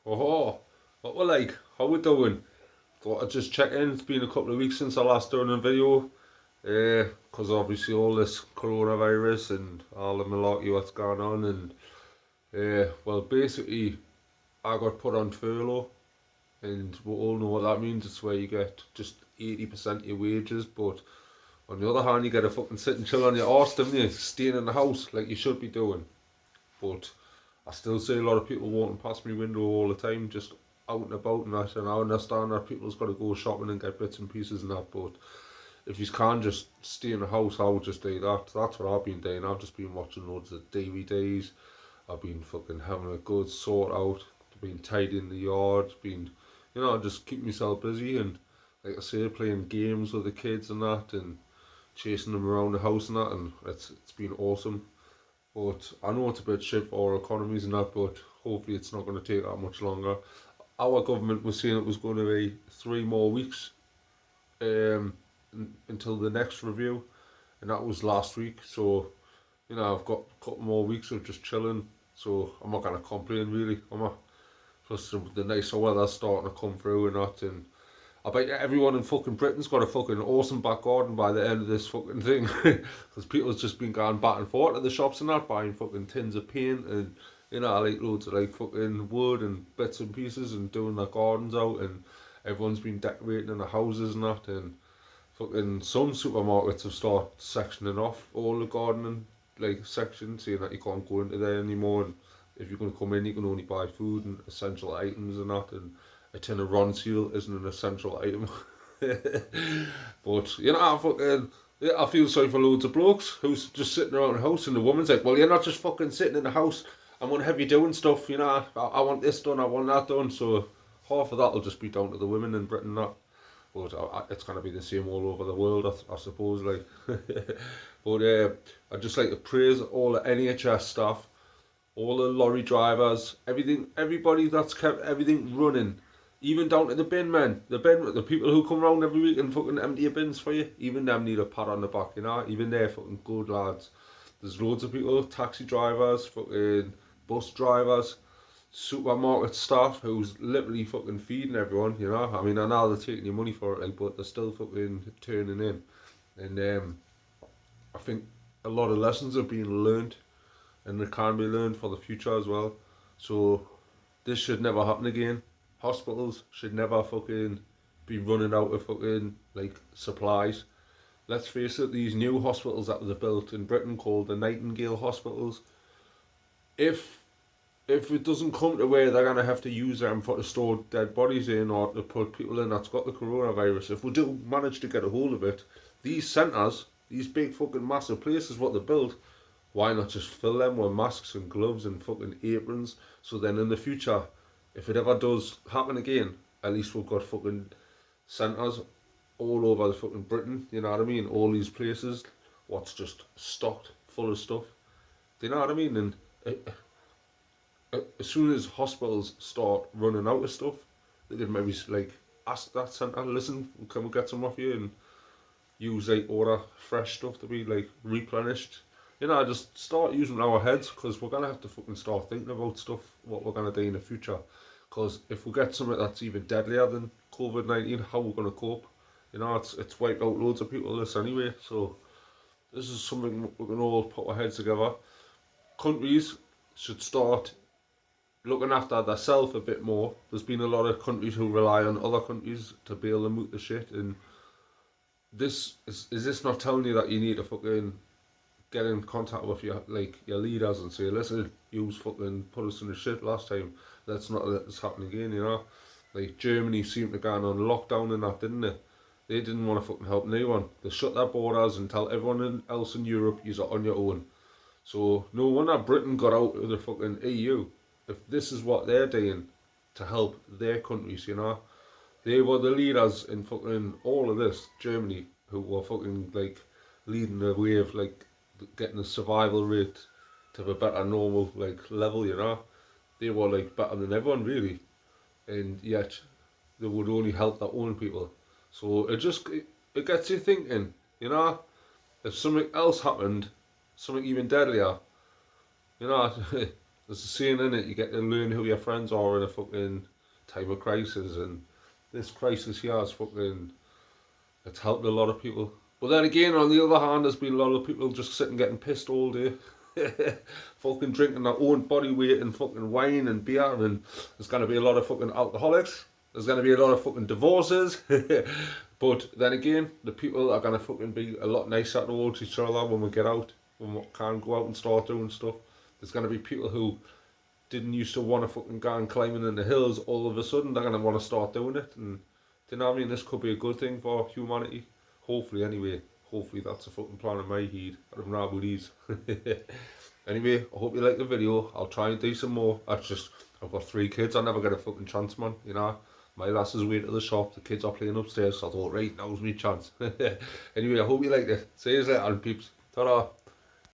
Oh, what we're like? How we doing? Thought I'd just check in. It's been a couple of weeks since I last done a video. Because obviously all this coronavirus and all the malarkey what's going on, and well, basically I got put on furlough, and we all know what that means. It's where you get just 80% of your wages, but on the other hand, you get to fucking sit and chill on your arse, don't you? Staying in the house like you should be doing. But I still see a lot of people walking past my window all the time, just out and about and that. And I understand that people's got to go shopping and get bits and pieces and that. But if you can't just stay in the house, I would just do that. That's what I've been doing. I've just been watching loads of DVDs. I've been fucking having a good sort out. Been tidying the yard. Been, just keeping myself busy and, like I say, playing games with the kids and that, and chasing them around the house and that. And it's been awesome. But I know it's a bit shit for our economies and that, but hopefully it's not going to take that much longer. Our government was saying it was going to be 3 more weeks um, until the next review, and that was last week. So, I've got a couple more weeks of just chilling, so I'm not going to complain really. I'm not. Plus, the nicer weather's starting to come through and that, and I bet you everyone in fucking Britain's got a fucking awesome back garden by the end of this fucking thing. Because people's just been going back and forth to the shops and that, buying fucking tins of paint and, like loads of like fucking wood and bits and pieces and doing their gardens out, and everyone's been decorating in the houses and that, and fucking some supermarkets have started sectioning off all the gardening like sections, saying that you can't go into there anymore, and if you're going to come in you can only buy food and essential items and that, and a tin of Ronseal isn't an essential item. But I fucking, yeah, I feel sorry for loads of blokes who's just sitting around the house, and the woman's like, well, you're not just fucking sitting in the house, I'm going to have you doing stuff, I want this done, I want that done. So half of that will just be down to the women in Britain, that. But it's going to be the same all over the world, I suppose. Like, but I'd just like to praise all the NHS staff, all the lorry drivers, everything, everybody that's kept everything running, even down to the bin men, the people who come round every week and fucking empty your bins for you. Even them need a pat on the back, Even they're fucking good lads. There's loads of people, taxi drivers, fucking bus drivers, supermarket staff who's literally fucking feeding everyone. I mean, I know they're taking your money for it, like, but they're still fucking turning in. And I think a lot of lessons are being learned, and they can be learned for the future as well. So this should never happen again. Hospitals should never fucking be running out of fucking like supplies. Let's face it, these new hospitals that were built in Britain called the Nightingale hospitals, if it doesn't come to where they're gonna have to use them for to store dead bodies in, or to put people in that's got the coronavirus, if we do manage to get a hold of it, these centres, these big fucking massive places what they built, why not just fill them with masks and gloves and fucking aprons? So then in the future, if it ever does happen again, at least we've got fucking centres all over the fucking Britain, you know what I mean? All these places, what's just stocked full of stuff. Do you know what I mean? And as soon as hospitals start running out of stuff, they could maybe like ask that centre, listen, can we get some off you, and use like order fresh stuff to be like replenished. Just start using our heads, because we're gonna have to fucking start thinking about stuff what we're gonna do in the future. Because if we get something that's even deadlier than COVID-19, how we're gonna cope? It's wiped out loads of people this anyway. So this is something we can all put our heads together. Countries should start looking after themselves a bit more. There's been a lot of countries who rely on other countries to bail them out the shit, and this is this not telling you that you need to fucking get in contact with your leaders and say, listen, you fucking put us in the shit last time. Let's not let this happen again. Like Germany seemed to go on lockdown and that, didn't they? They didn't want to fucking help anyone. They shut their borders and tell everyone else in Europe you're on your own. So no wonder Britain got out of the fucking EU. If this is what they're doing to help their countries. They were the leaders in fucking all of this. Germany, who were fucking like leading the way of like getting the survival rate to a better normal like level. They were like better than everyone really, and yet they would only help their own people. So it gets you thinking. If something else happened, something even deadlier, you know there's a saying in it, you get to learn who your friends are in a fucking time of crisis, and this crisis here is fucking, it's helped a lot of people. But then again, on the other hand, there's been a lot of people just sitting getting pissed all day. Fucking drinking their own body weight and fucking wine and beer, and there's going to be a lot of fucking alcoholics. There's going to be a lot of fucking divorces. But then again, the people are going to fucking be a lot nicer towards each other when we get out, when we can go out and start doing stuff. There's going to be people who didn't used to want to fucking go and climbing in the hills, all of a sudden they're going to want to start doing it. And do you know what I mean? This could be a good thing for humanity. Hopefully, anyway. Hopefully that's a fucking plan in my head. I don't know about these. Anyway, I hope you like the video. I'll try and do some more. I've got 3 kids. I never get a fucking chance, man. You know, my lass is away to the shop. The kids are playing upstairs. So I thought, right, now's my chance. Anyway, I hope you liked it. See you later, peeps. Ta-da.